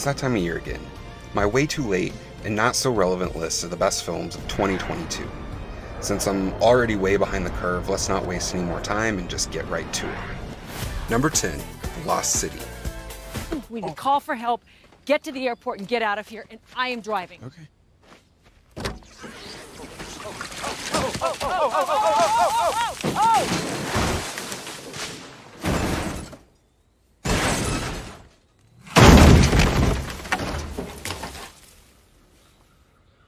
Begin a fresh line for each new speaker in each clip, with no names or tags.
it's that time of year again. My way too late and not so relevant list of the best films of 2022. Since I'm already way behind the curve, let's not waste any more time and just get right to it. Number 10, The Lost City.
We need to call for help, get to the airport, and get out of here, and I am driving.
Okay.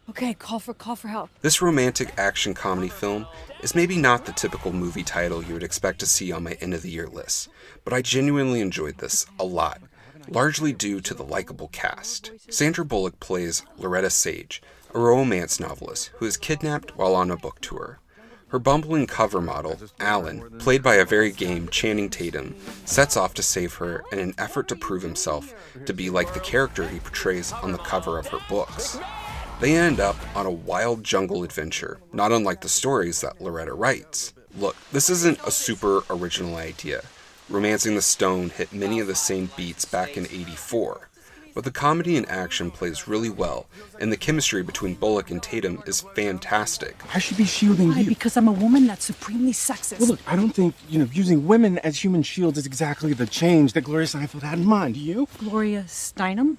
Okay, call for help.
This romantic action comedy film is maybe not the typical movie title you would expect to see on my end of the year list, but I genuinely enjoyed this a lot, largely due to the likable cast. Sandra Bullock plays Loretta Sage, a romance novelist who is kidnapped while on a book tour. Her bumbling cover model, Alan, played by a very game Channing Tatum, sets off to save her in an effort to prove himself to be like the character he portrays on the cover of her books. They end up on a wild jungle adventure, not unlike the stories that Loretta writes. Look, this isn't a super original idea. Romancing the Stone hit many of the same beats back in '84. But the comedy and action plays really well, and the chemistry between Bullock and Tatum is fantastic.
I should be shielding
Why?
you.
Because I'm a woman that's supremely sexist.
Well, look, I don't think, using women as human shields is exactly the change that Gloria Steinfeld had in mind. Do you?
Gloria Steinem?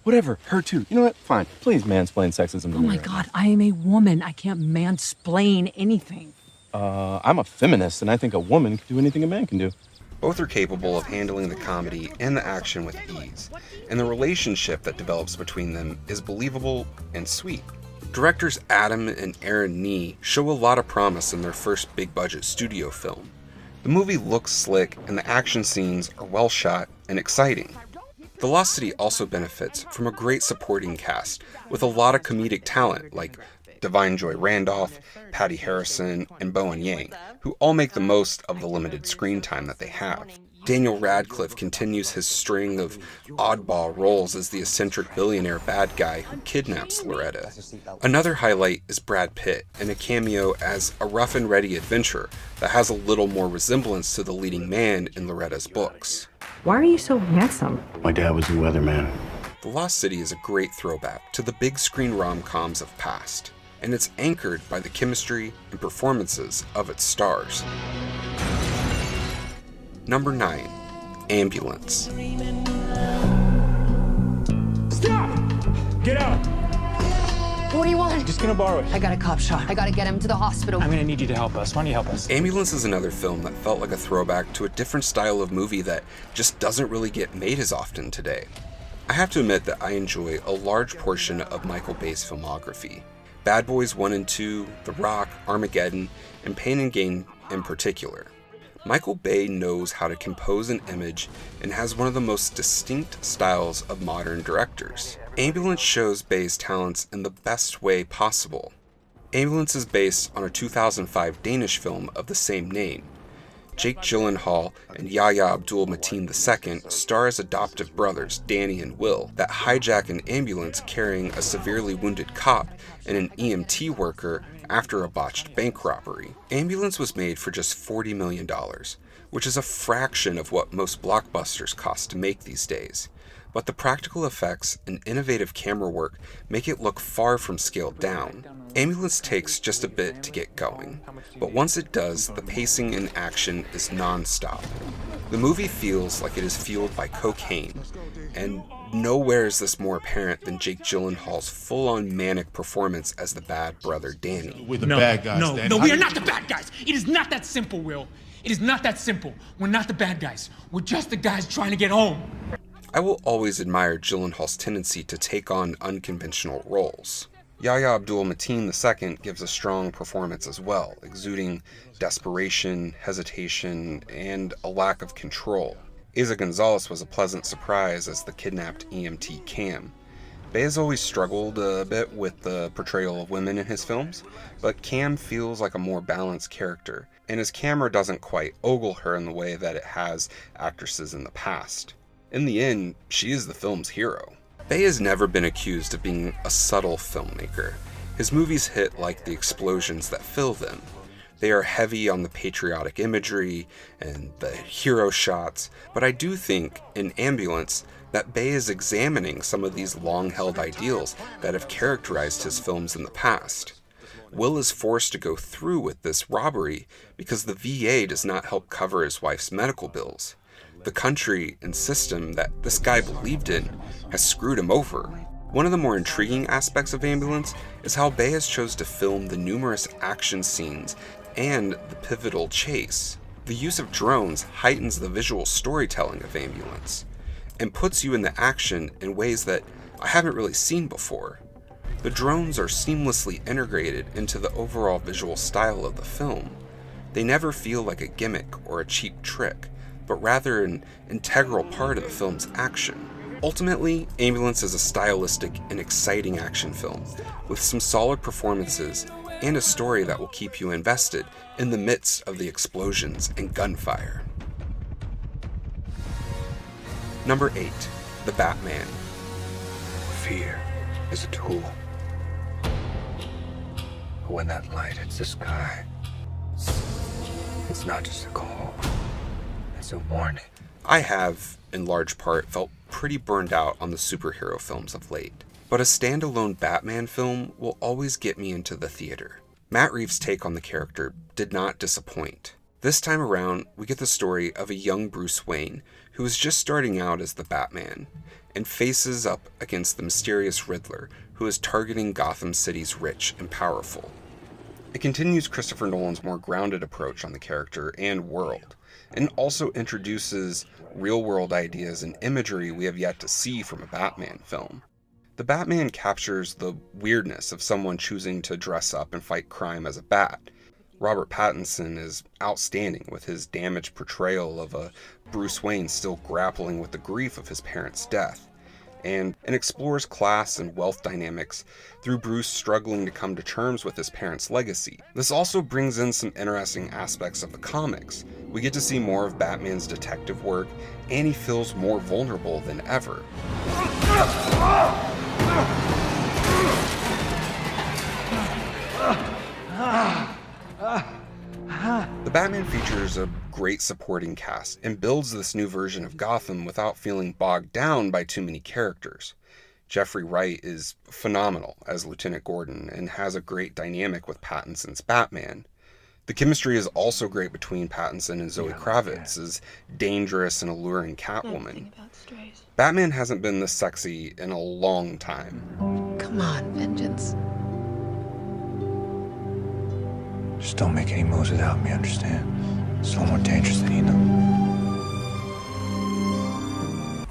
Whatever, her too. You know what? Fine. Please mansplain sexism to
Oh
me.
my
right
God, I am a woman. I can't mansplain anything.
now. I'm a feminist, and I think a woman can do anything a man can do.
Both are capable of handling the comedy and the action with ease, and the relationship that develops between them is believable and sweet. Directors Adam and Aaron Nee show a lot of promise in their first big-budget studio film. The movie looks slick, and the action scenes are well shot and exciting. The Lost City also benefits from a great supporting cast with a lot of comedic talent like Divine Joy Randolph, Patty Harrison, and Bowen Yang, who all make the most of the limited screen time that they have. Daniel Radcliffe continues his string of oddball roles as the eccentric billionaire bad guy who kidnaps Loretta. Another highlight is Brad Pitt in a cameo as a rough and ready adventurer that has a little more resemblance to the leading man in Loretta's books.
Why are you so handsome?
My dad was a weatherman.
The Lost City is a great throwback to the big screen rom-coms of past, and it's anchored by the chemistry and performances of its stars. Number 9, Ambulance.
Stop! Get out!
What do you want?
Just gonna borrow it.
I got a cop shot. I gotta get him to the hospital.
I'm gonna need you to help us. Why don't you help us?
Ambulance is another film that felt like a throwback to a different style of movie that just doesn't really get made as often today. I have to admit that I enjoy a large portion of Michael Bay's filmography. Bad Boys 1 and 2, The Rock, Armageddon, and Pain and Gain in particular. Michael Bay knows how to compose an image and has one of the most distinct styles of modern directors. Ambulance shows Bay's talents in the best way possible. Ambulance is based on a 2005 Danish film of the same name. Jake Gyllenhaal and Yahya Abdul-Mateen II star as adoptive brothers Danny and Will that hijack an ambulance carrying a severely wounded cop and an EMT worker after a botched bank robbery. Ambulance was made for just $40 million, which is a fraction of what most blockbusters cost to make these days. But the practical effects and innovative camera work make it look far from scaled down. Ambulance takes just a bit to get going, but once it does, the pacing and action is non-stop. The movie feels like it is fueled by cocaine, and nowhere is this more apparent than Jake Gyllenhaal's full-on manic performance as the bad brother Danny.
We're the bad guys, Danny.
No, we are not the bad guys. It is not that simple, Will. It is not that simple. We're not the bad guys. We're just the guys trying to get home.
I will always admire Gyllenhaal's tendency to take on unconventional roles. Yahya Abdul-Mateen II gives a strong performance as well, exuding desperation, hesitation, and a lack of control. Eiza Gonzalez was a pleasant surprise as the kidnapped EMT Cam. Bay has always struggled a bit with the portrayal of women in his films, but Cam feels like a more balanced character, and his camera doesn't quite ogle her in the way that it has actresses in the past. In the end, she is the film's hero. Bay has never been accused of being a subtle filmmaker. His movies hit like the explosions that fill them. They are heavy on the patriotic imagery and the hero shots, but I do think, in Ambulance, that Bay is examining some of these long-held ideals that have characterized his films in the past. Will is forced to go through with this robbery because the VA does not help cover his wife's medical bills. The country and system that this guy believed in has screwed him over. One of the more intriguing aspects of Ambulance is how Bay has chose to film the numerous action scenes and the pivotal chase. The use of drones heightens the visual storytelling of Ambulance and puts you in the action in ways that I haven't really seen before. The drones are seamlessly integrated into the overall visual style of the film. They never feel like a gimmick or a cheap trick, but rather an integral part of the film's action. Ultimately, Ambulance is a stylistic and exciting action film, with some solid performances and a story that will keep you invested in the midst of the explosions and gunfire. Number 8. The Batman.
Fear is a tool. But when that light hits the sky, it's not just a call, it's a warning.
I have, in large part, felt pretty burned out on the superhero films of late, but a standalone Batman film will always get me into the theater. Matt Reeves' take on the character did not disappoint. This time around, we get the story of a young Bruce Wayne who is just starting out as the Batman and faces up against the mysterious Riddler who is targeting Gotham City's rich and powerful. It continues Christopher Nolan's more grounded approach on the character and world, and also introduces real-world ideas and imagery we have yet to see from a Batman film. The Batman captures the weirdness of someone choosing to dress up and fight crime as a bat. Robert Pattinson is outstanding with his damaged portrayal of a Bruce Wayne still grappling with the grief of his parents' death, and explores class and wealth dynamics through Bruce struggling to come to terms with his parents' legacy. This also brings in some interesting aspects of the comics. We get to see more of Batman's detective work, and he feels more vulnerable than ever. The Batman features a great supporting cast and builds this new version of Gotham without feeling bogged down by too many characters. Jeffrey Wright is phenomenal as Lieutenant Gordon and has a great dynamic with Pattinson's Batman. The chemistry is also great between Pattinson and Zoe Kravitz as dangerous and alluring Catwoman. Batman hasn't been this sexy in a long time.
Come on, Vengeance.
Just don't make any moves without me, understand? It's a little more dangerous than you know.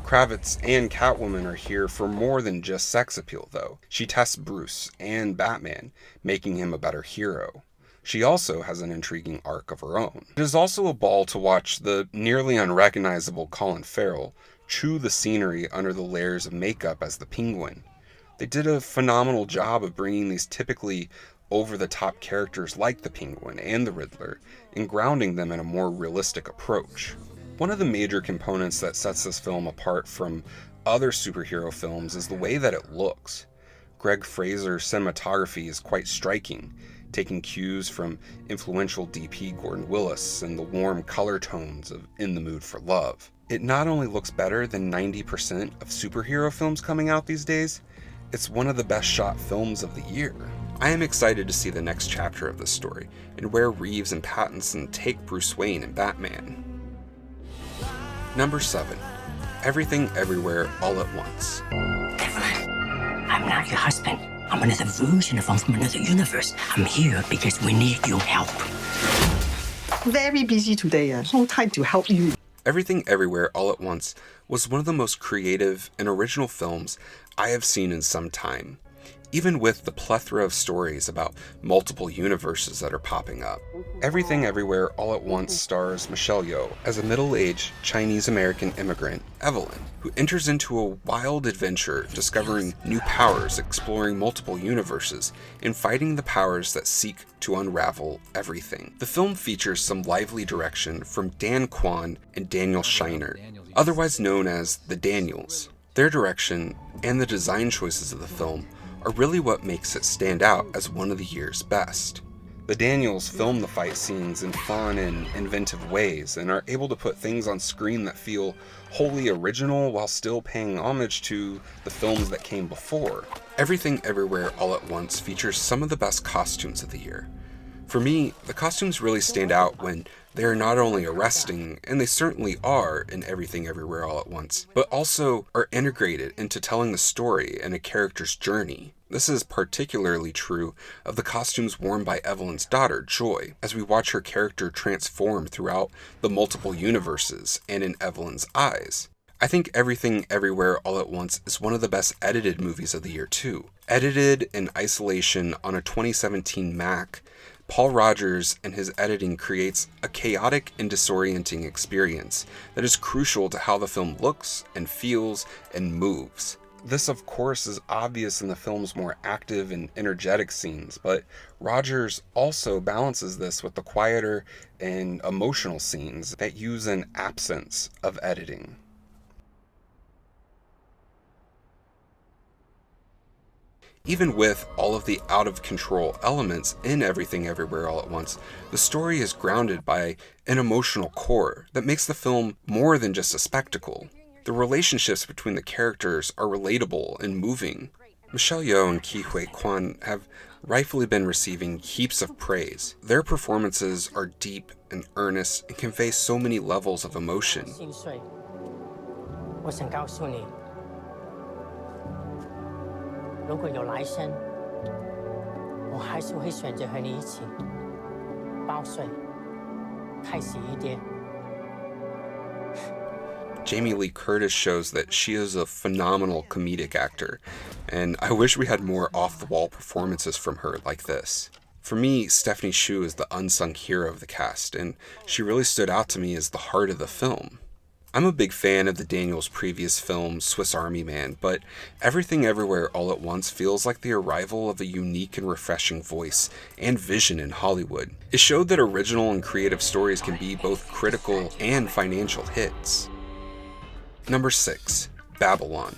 Kravitz and Catwoman are here for more than just sex appeal, though. She tests Bruce and Batman, making him a better hero. She also has an intriguing arc of her own. It is also a ball to watch the nearly unrecognizable Colin Farrell chew the scenery under the layers of makeup as the Penguin. They did a phenomenal job of bringing these typically over-the-top characters like the Penguin and the Riddler and grounding them in a more realistic approach. One of the major components that sets this film apart from other superhero films is the way that it looks. Greg Fraser's cinematography is quite striking, taking cues from influential DP Gordon Willis and the warm color tones of In the Mood for Love. It not only looks better than 90% of superhero films coming out these days, it's one of the best shot films of the year. I am excited to see the next chapter of this story and where Reeves and Pattinson take Bruce Wayne and Batman. Number 7. Everything Everywhere All at Once.
Evelyn, I'm not your husband. I'm another version of him from another universe. I'm here because we need your help.
Very busy today. No time to help you.
Everything Everywhere All at Once was one of the most creative and original films I have seen in some time, even with the plethora of stories about multiple universes that are popping up. Everything Everywhere All at Once stars Michelle Yeoh as a middle-aged Chinese-American immigrant, Evelyn, who enters into a wild adventure discovering new powers, exploring multiple universes, and fighting the powers that seek to unravel everything. The film features some lively direction from Dan Kwan and Daniel Scheinert, otherwise known as the Daniels. Their direction and the design choices of the film are really what makes it stand out as one of the year's best. The Daniels film the fight scenes in fun and inventive ways, and are able to put things on screen that feel wholly original while still paying homage to the films that came before. Everything Everywhere All at Once features some of the best costumes of the year. For me, the costumes really stand out when they are not only arresting, and they certainly are in Everything Everywhere All at Once, but also are integrated into telling the story and a character's journey. This is particularly true of the costumes worn by Evelyn's daughter, Joy, as we watch her character transform throughout the multiple universes and in Evelyn's eyes. I think Everything Everywhere All at Once is one of the best edited movies of the year too. Edited in isolation on a 2017 Mac, Paul Rogers and his editing creates a chaotic and disorienting experience that is crucial to how the film looks and feels and moves. This, of course, is obvious in the film's more active and energetic scenes, but Rogers also balances this with the quieter and emotional scenes that use an absence of editing. Even with all of the out-of-control elements in Everything Everywhere All at Once, the story is grounded by an emotional core that makes the film more than just a spectacle. The relationships between the characters are relatable and moving. Michelle Yeoh and Ke Huy Quan have rightfully been receiving heaps of praise. Their performances are deep and earnest and convey so many levels of emotion.
我想告诉你，如果有来生，我还是会选择和你一起报税，开心一点。
Jamie Lee Curtis shows that she is a phenomenal comedic actor, and I wish we had more off-the-wall performances from her like this. For me, Stephanie Hsu is the unsung hero of the cast, and she really stood out to me as the heart of the film. I'm a big fan of the Daniels' previous film, Swiss Army Man, but Everything Everywhere All at Once feels like the arrival of a unique and refreshing voice and vision in Hollywood. It showed that original and creative stories can be both critical and financial hits. Number 6, Babylon.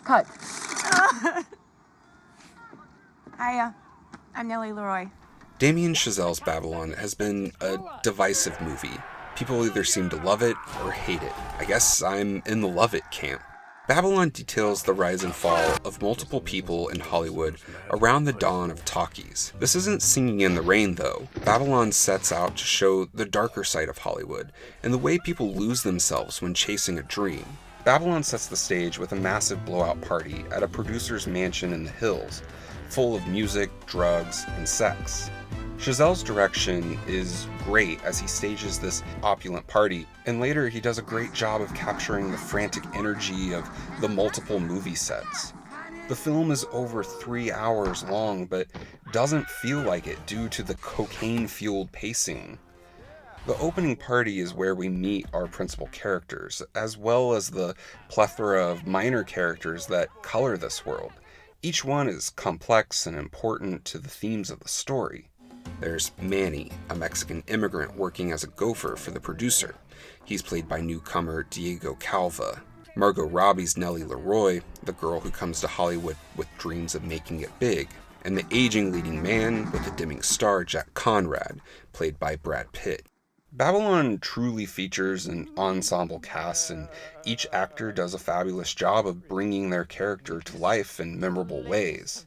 Cut. Hiya, I'm Nellie Leroy.
Damien Chazelle's Babylon has been a divisive movie. People either seem to love it or hate it. I guess I'm in the love it camp. Babylon details the rise and fall of multiple people in Hollywood around the dawn of talkies. This isn't Singing in the Rain, though. Babylon sets out to show the darker side of Hollywood and the way people lose themselves when chasing a dream. Babylon sets the stage with a massive blowout party at a producer's mansion in the hills, full of music, drugs, and sex. Chazelle's direction is great as he stages this opulent party, and later he does a great job of capturing the frantic energy of the multiple movie sets. The film is over 3 hours long, but doesn't feel like it due to the cocaine-fueled pacing. The opening party is where we meet our principal characters, as well as the plethora of minor characters that color this world. Each one is complex and important to the themes of the story. There's Manny, a Mexican immigrant working as a gopher for the producer. He's played by newcomer Diego Calva. Margot Robbie's Nellie Leroy, the girl who comes to Hollywood with dreams of making it big. And the aging leading man with the dimming star, Jack Conrad, played by Brad Pitt. Babylon truly features an ensemble cast, and each actor does a fabulous job of bringing their character to life in memorable ways.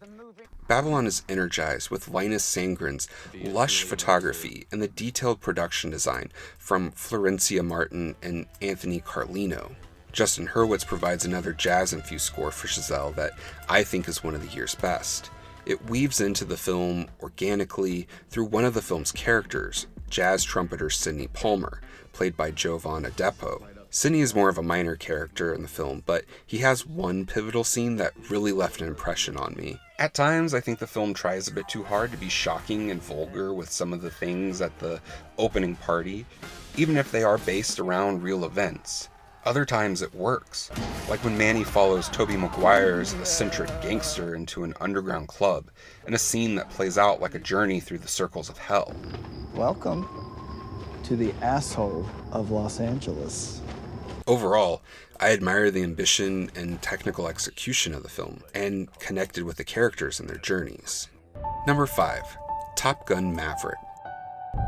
Babylon is energized with Linus Sandgren's lush photography and the detailed production design from Florencia Martin and Anthony Carlino. Justin Hurwitz provides another jazz-infused score for Chazelle that I think is one of the year's best. It weaves into the film organically through one of the film's characters, jazz trumpeter Sidney Palmer, played by Jovan Adepo. Sidney is more of a minor character in the film, but he has one pivotal scene that really left an impression on me. At times, I think the film tries a bit too hard to be shocking and vulgar with some of the things at the opening party, even if they are based around real events. Other times it works, like when Manny follows Tobey Maguire's eccentric gangster into an underground club, in a scene that plays out like a journey through the circles of hell.
Welcome to the asshole of Los Angeles.
Overall, I admire the ambition and technical execution of the film, and connected with the characters and their journeys. Number 5. Top Gun Maverick.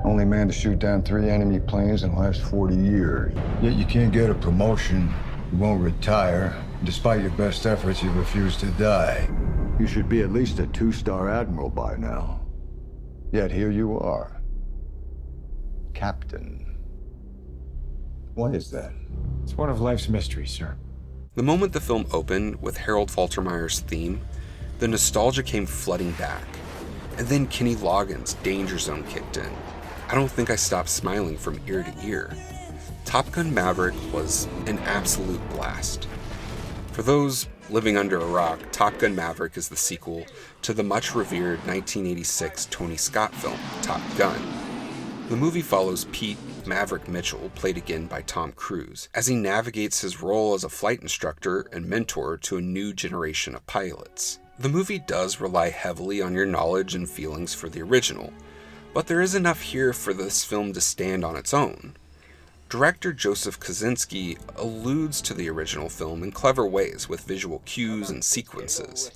Only man to shoot down 3 enemy planes in the last 40 years. Yet you can't get a promotion, you won't retire. Despite your best efforts, you refuse to die. You should be at least a 2-star admiral by now. Yet here you are. Captain. What is that?
It's one of life's mysteries, sir.
The moment the film opened with Harold Faltermeyer's theme, the nostalgia came flooding back. And then Kenny Loggins' Danger Zone kicked in. I don't think I stopped smiling from ear to ear. Top Gun Maverick was an absolute blast. For those living under a rock, Top Gun Maverick is the sequel to the much-revered 1986 Tony Scott film, Top Gun. The movie follows Pete Maverick Mitchell, played again by Tom Cruise, as he navigates his role as a flight instructor and mentor to a new generation of pilots. The movie does rely heavily on your knowledge and feelings for the original, but there is enough here for this film to stand on its own. Director Joseph Kosinski alludes to the original film in clever ways with visual cues and sequences.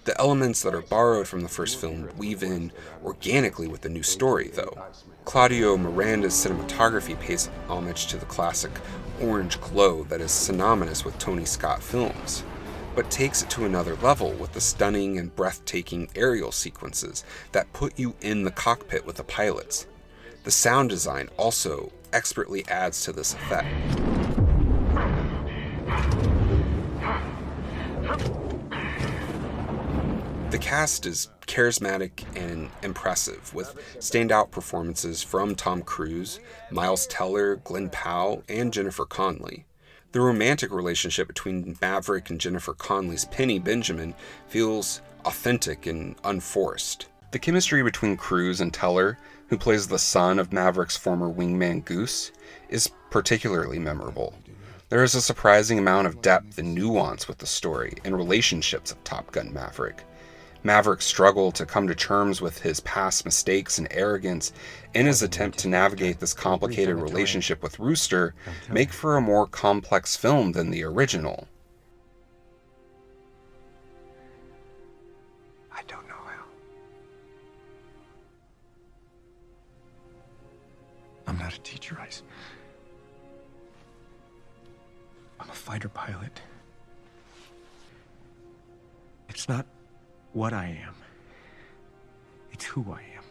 The elements that are borrowed from the first film weave in organically with the new story, though. Claudio Miranda's cinematography pays homage to the classic orange glow that is synonymous with Tony Scott films, but takes it to another level with the stunning and breathtaking aerial sequences that put you in the cockpit with the pilots. The sound design also expertly adds to this effect. The cast is charismatic and impressive, with standout performances from Tom Cruise, Miles Teller, Glenn Powell, and Jennifer Connelly. The romantic relationship between Maverick and Jennifer Connelly's Penny Benjamin feels authentic and unforced. The chemistry between Cruise and Teller, who plays the son of Maverick's former wingman Goose, is particularly memorable. There is a surprising amount of depth and nuance with the story and relationships of Top Gun Maverick. Maverick's struggle to come to terms with his past mistakes and arrogance in his attempt to navigate this complicated relationship with Rooster make for a more complex film than the original.
I don't know how.
I'm not a teacher, Ice. I'm a fighter pilot. It's not what I am. It's who I am.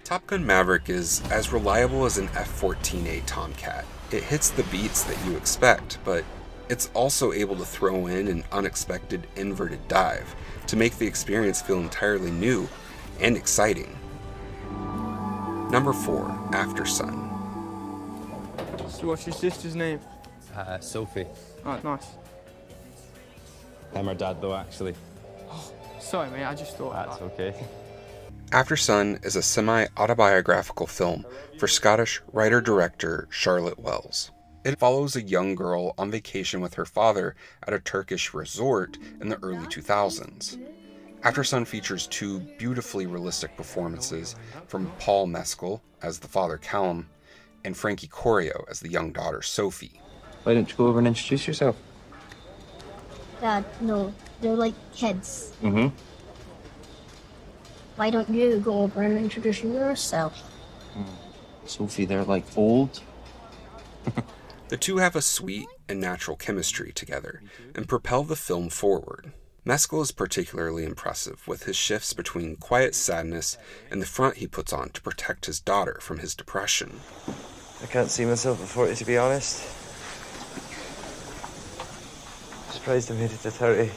Top Gun Maverick is as reliable as an F-14A Tomcat. It hits the beats that you expect, but it's also able to throw in an unexpected inverted dive to make the experience feel entirely new and exciting. Number 4, Aftersun.
So what's your sister's name?
Sophie.
Oh, nice.
I'm her dad, though, actually.
Sorry, mate, I just thought
That's okay.
Aftersun is a semi-autobiographical film for Scottish writer-director Charlotte Wells. It follows a young girl on vacation with her father at a Turkish resort in the early 2000s. Aftersun features 2 beautifully realistic performances from Paul Mescal as the father Callum and Frankie Corio as the young daughter Sophie.
Why don't you go over and introduce yourself?
Dad, no. They're like kids.
Mm-hmm.
Why don't you go over and introduce yourself?
Sophie, they're like old.
The two have a sweet and natural chemistry together and propel the film forward. Mescal is particularly impressive with his shifts between quiet sadness and the front he puts on to protect his daughter from his depression.
I can't see myself at 40, to be honest. Surprised I made it to 30.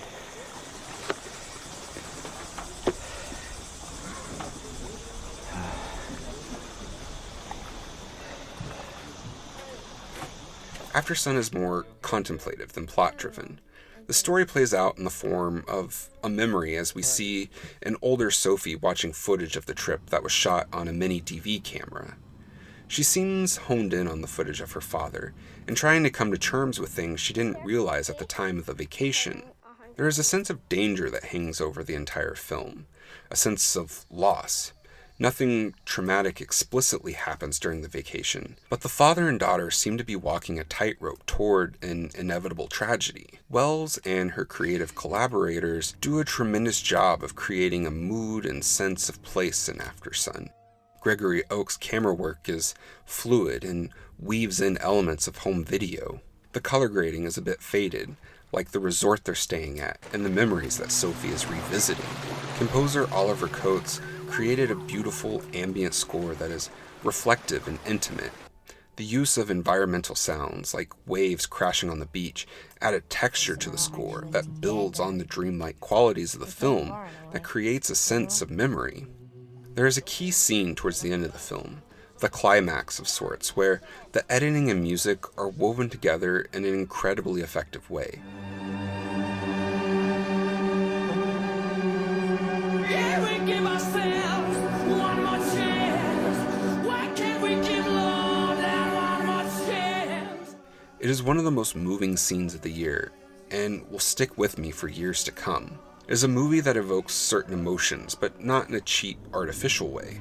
Aftersun is more contemplative than plot-driven. The story plays out in the form of a memory as we see an older Sophie watching footage of the trip that was shot on a mini DV camera. She seems honed in on the footage of her father and trying to come to terms with things she didn't realize at the time of the vacation. There is a sense of danger that hangs over the entire film, a sense of loss. Nothing traumatic explicitly happens during the vacation, but the father and daughter seem to be walking a tightrope toward an inevitable tragedy. Wells and her creative collaborators do a tremendous job of creating a mood and sense of place in Aftersun. Gregory Oak's camera work is fluid and weaves in elements of home video. The color grading is a bit faded, like the resort they're staying at and the memories that Sophie is revisiting. Composer Oliver Coates created a beautiful ambient score that is reflective and intimate. The use of environmental sounds, like waves crashing on the beach, add a texture to the score that builds on the dreamlike qualities of the film that creates a sense of memory. There is a key scene towards the end of the film, the climax of sorts, where the editing and music are woven together in an incredibly effective way. It is one of the most moving scenes of the year, and will stick with me for years to come. It is a movie that evokes certain emotions, but not in a cheap, artificial way.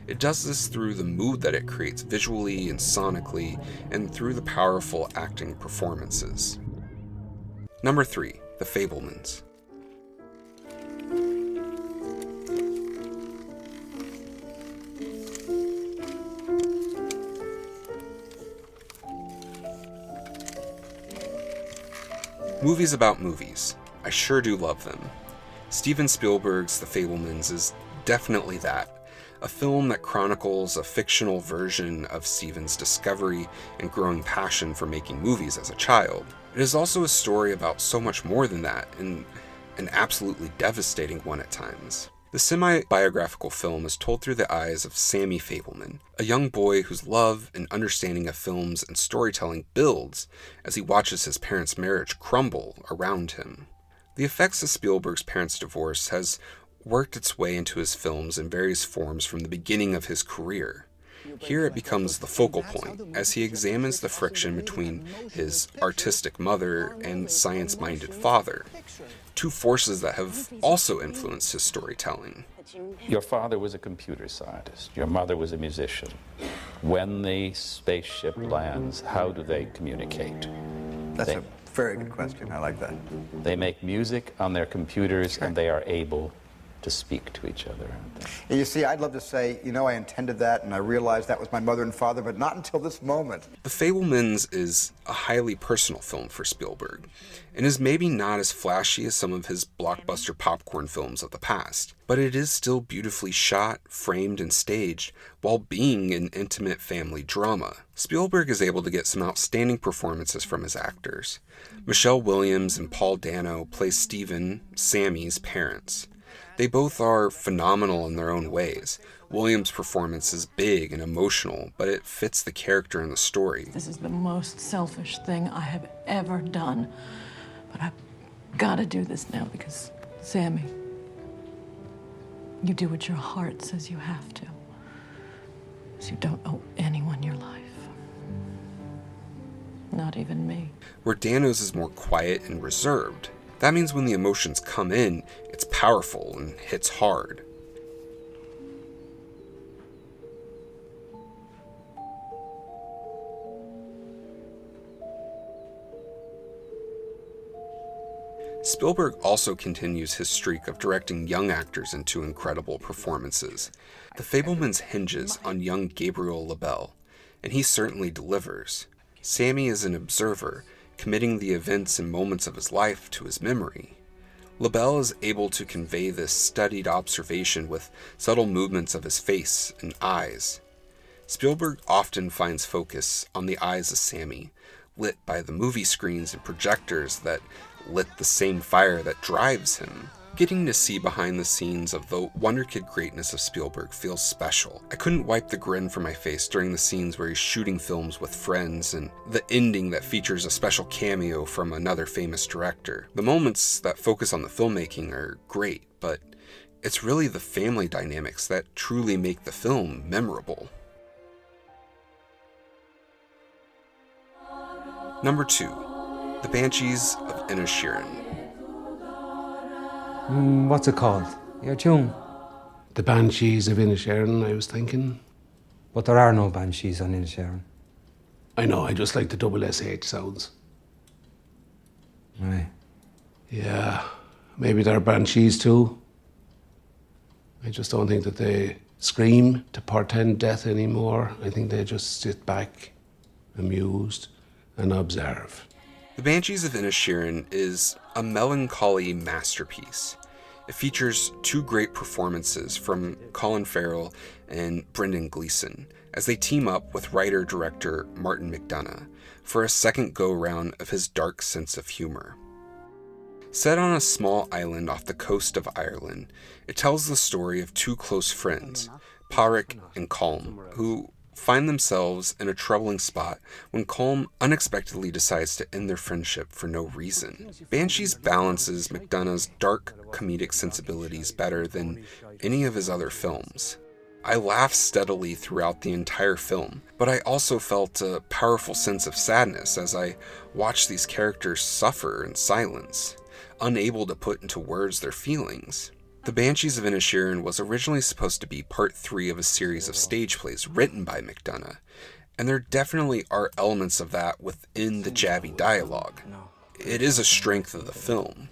It does this through the mood that it creates visually and sonically, and through the powerful acting performances. Number 3, The Fabelmans. Movies about movies. I sure do love them. Steven Spielberg's The Fabelmans is definitely that. A film that chronicles a fictional version of Steven's discovery and growing passion for making movies as a child. It is also a story about so much more than that, and an absolutely devastating one at times. The semi-biographical film is told through the eyes of Sammy Fabelman, a young boy whose love and understanding of films and storytelling builds as he watches his parents' marriage crumble around him. The effects of Spielberg's parents' divorce has worked its way into his films in various forms from the beginning of his career. Here it becomes the focal point, as he examines the friction between his artistic mother and science-minded father, two forces that have also influenced his storytelling.
Your father was a computer scientist. Your mother was a musician. When the spaceship lands, how do they communicate?
That's a very good question. I like that.
They make music on their computers, and they are able to speak to each other.
And you see, I'd love to say, I intended that, and I realized that was my mother and father, but not until this moment.
The Fabelmans is a highly personal film for Spielberg, and is maybe not as flashy as some of his blockbuster popcorn films of the past, but it is still beautifully shot, framed, and staged, while being an intimate family drama. Spielberg is able to get some outstanding performances from his actors. Michelle Williams and Paul Dano play Stephen, Sammy's parents. They both are phenomenal in their own ways. Williams' performance is big and emotional, but it fits the character and the story.
This is the most selfish thing I have ever done. But I've got to do this now because, Sammy, you do what your heart says you have to. Because you don't owe anyone your life. Not even me.
Where Dano's is more quiet and reserved. That means when the emotions come in, it's powerful and hits hard. Spielberg also continues his streak of directing young actors into incredible performances. The Fabelmans hinges on young Gabriel LaBelle, and he certainly delivers. Sammy is an observer, committing the events and moments of his life to his memory. LaBelle is able to convey this studied observation with subtle movements of his face and eyes. Spielberg often finds focus on the eyes of Sammy, lit by the movie screens and projectors that lit the same fire that drives him. Getting to see behind the scenes of the Wonder Kid greatness of Spielberg feels special. I couldn't wipe the grin from my face during the scenes where he's shooting films with friends and the ending that features a special cameo from another famous director. The moments that focus on the filmmaking are great, but it's really the family dynamics that truly make the film memorable. Number 2, The Banshees of Inisherin.
What's it called? Your tune? The Banshees of Inisherin, I was thinking.
But there are no Banshees on Inisherin.
I know, I just like the double SH sounds.
Right.
Yeah, maybe they're Banshees too. I just don't think that they scream to portend death anymore. I think they just sit back, amused, and observe.
The Banshees of Inisherin is a melancholy masterpiece. It features two great performances from Colin Farrell and Brendan Gleeson as they team up with writer-director Martin McDonagh for a second go-round of his dark sense of humor. Set on a small island off the coast of Ireland, it tells the story of two close friends, Pádraic and Colm, who find themselves in a troubling spot when Colm unexpectedly decides to end their friendship for no reason. Banshees balances McDonagh's dark comedic sensibilities better than any of his other films. I laughed steadily throughout the entire film, but I also felt a powerful sense of sadness as I watched these characters suffer in silence, unable to put into words their feelings. The Banshees of Inisherin was originally supposed to be part 3 of a series of stage plays written by McDonagh, and there definitely are elements of that within the jabby dialogue. It is a strength of the film.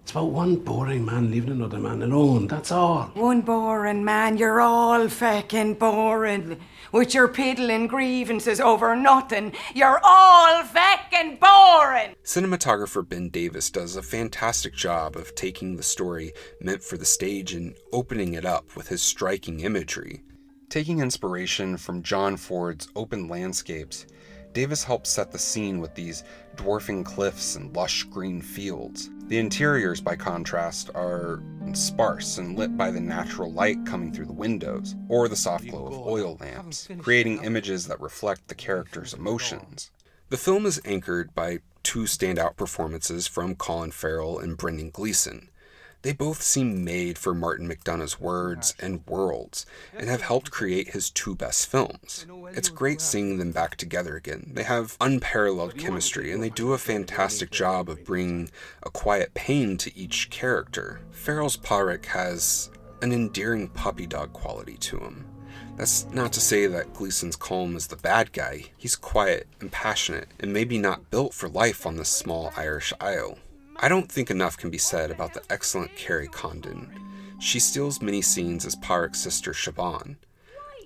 It's about one boring man leaving another man alone, that's all.
One boring man, you're all feckin' boring. With your piddling grievances over nothing, you're all feckin' boring!
Cinematographer Ben Davis does a fantastic job of taking the story meant for the stage and opening it up with his striking imagery. Taking inspiration from John Ford's open landscapes, Davis helps set the scene with these dwarfing cliffs and lush green fields. The interiors, by contrast, are sparse and lit by the natural light coming through the windows, or the soft glow of oil lamps, creating images that reflect the characters' emotions. The film is anchored by two standout performances from Colin Farrell and Brendan Gleeson. They both seem made for Martin McDonagh's words and worlds, and have helped create his two best films. It's great seeing them back together again. They have unparalleled chemistry, and they do a fantastic job of bringing a quiet pain to each character. Farrell's Pádraic has an endearing puppy dog quality to him. That's not to say that Gleeson's Colm is the bad guy. He's quiet and passionate, and maybe not built for life on this small Irish isle. I don't think enough can be said about the excellent Kerry Condon. She steals many scenes as Páric's sister Siobhan.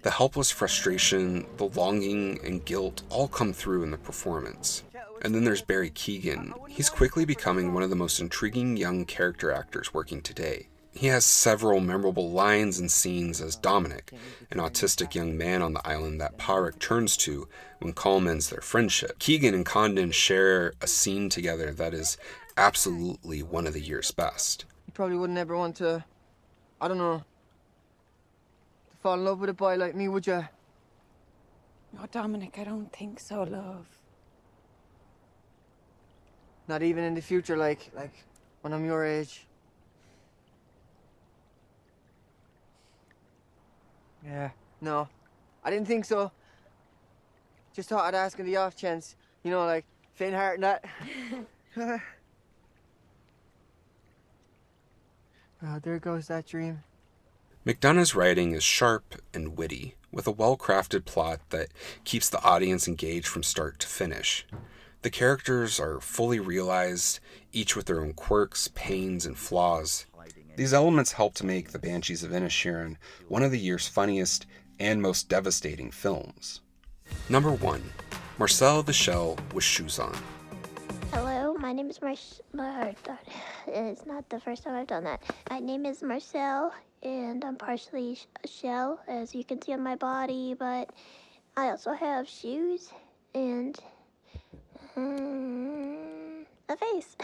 The helpless frustration, the longing, and guilt all come through in the performance. And then there's Barry Keoghan. He's quickly becoming one of the most intriguing young character actors working today. He has several memorable lines and scenes as Dominic, an autistic young man on the island that Pádraic turns to when Colm ends their friendship. Keoghan and Condon share a scene together that is absolutely one of the year's best.
You probably wouldn't ever want to, I don't know, to fall in love with a boy like me, would you?
Oh, Dominic, I don't think so, love.
Not even in the future, like when I'm your age. Yeah, no, I didn't think so. Just thought I'd ask on the off chance, you know, like faint heart and that. Oh, there goes that dream.
McDonagh's writing is sharp and witty, with a well-crafted plot that keeps the audience engaged from start to finish. The characters are fully realized, each with their own quirks, pains, and flaws. These elements help to make The Banshees of Inisherin one of the year's funniest and most devastating films. Number 1. Marcel the Shell with Shoes On.
Hello, my name is it's not the first time I've done that. My name is Marcel, and I'm partially a shell, as you can see on my body, but I also have shoes and a face.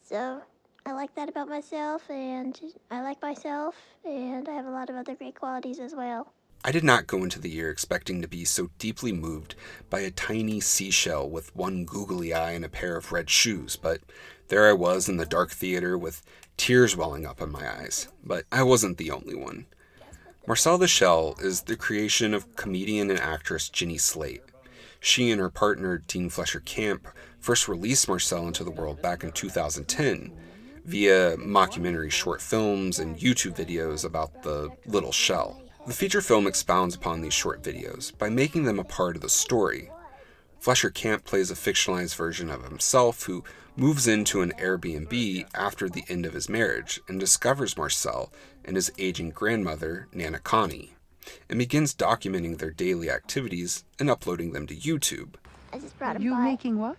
So I like that about myself, and I like myself, and I have a lot of other great qualities as well.
I did not go into the year expecting to be so deeply moved by a tiny seashell with one googly eye and a pair of red shoes, but there I was in the dark theater with tears welling up in my eyes. But I wasn't the only one. Marcel the Shell is the creation of comedian and actress Jenny Slate. She and her partner Dean Fletcher Camp first released Marcel into the world back in 2010, via mockumentary short films and YouTube videos about the Little Shell. The feature film expounds upon these short videos by making them a part of the story. Fletcher Camp plays a fictionalized version of himself who moves into an Airbnb after the end of his marriage and discovers Marcel and his aging grandmother, Nana Connie, and begins documenting their daily activities and uploading them to YouTube.
I just brought a
You
bite.
making what?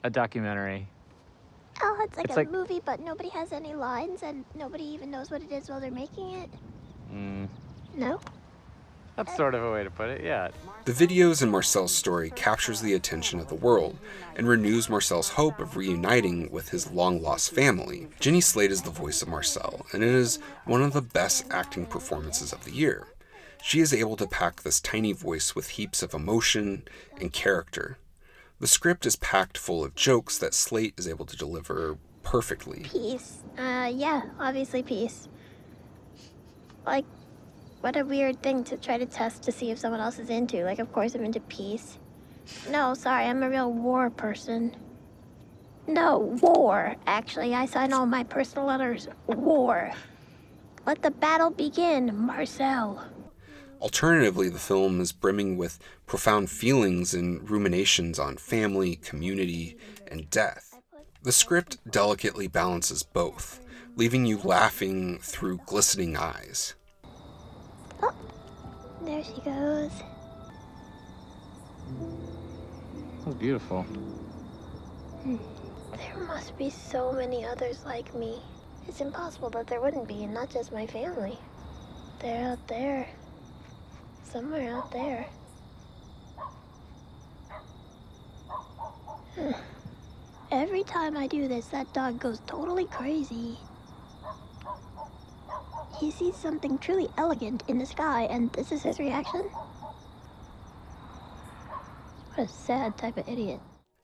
A documentary.
Oh, it's like a movie, but nobody has any lines and nobody even knows what it is while they're making it. No?
That's sort of a way to put it, yeah.
The videos in Marcel's story captures the attention of the world and renews Marcel's hope of reuniting with his long-lost family. Jenny Slate is the voice of Marcel, and it is one of the best acting performances of the year. She is able to pack this tiny voice with heaps of emotion and character. The script is packed full of jokes that Slate is able to deliver perfectly.
Peace. Yeah, obviously peace. Like, what a weird thing to try to test to see if someone else is into. Like, of course I'm into peace. No, sorry, I'm a real war person. No, war. Actually, I sign all my personal letters. War. Let the battle begin, Marcel.
Alternatively, the film is brimming with profound feelings and ruminations on family, community, and death. The script delicately balances both, leaving you laughing through glistening eyes.
Oh, there she goes.
That was beautiful.
There must be so many others like me. It's impossible that there wouldn't be, and not just my family. They're out there. Somewhere out there. Every time I do this, that dog goes totally crazy. He sees something truly elegant in the sky, and this is his reaction? What a sad type of idiot.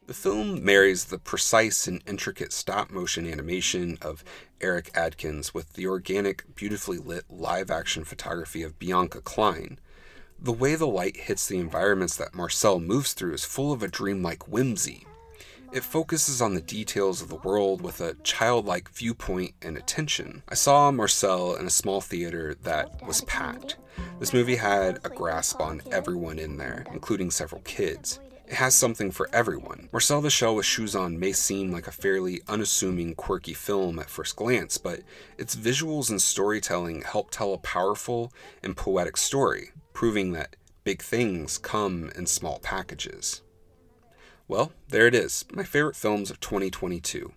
The film marries the precise and intricate stop-motion animation of Eric Adkins with the organic, beautifully lit live-action photography of Bianca Klein. The way the light hits the environments that Marcel moves through is full of a dreamlike whimsy. It focuses on the details of the world with a childlike viewpoint and attention. I saw Marcel in a small theater that was packed. This movie had a grasp on everyone in there, including several kids. It has something for everyone. Marcel the Shell with Shoes On may seem like a fairly unassuming, quirky film at first glance, but its visuals and storytelling help tell a powerful and poetic story, proving that big things come in small packages. Well, there it is, my favorite films of 2022.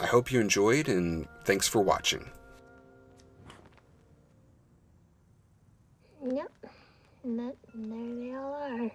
I hope you enjoyed, and thanks for watching.
Yep, and there they all are.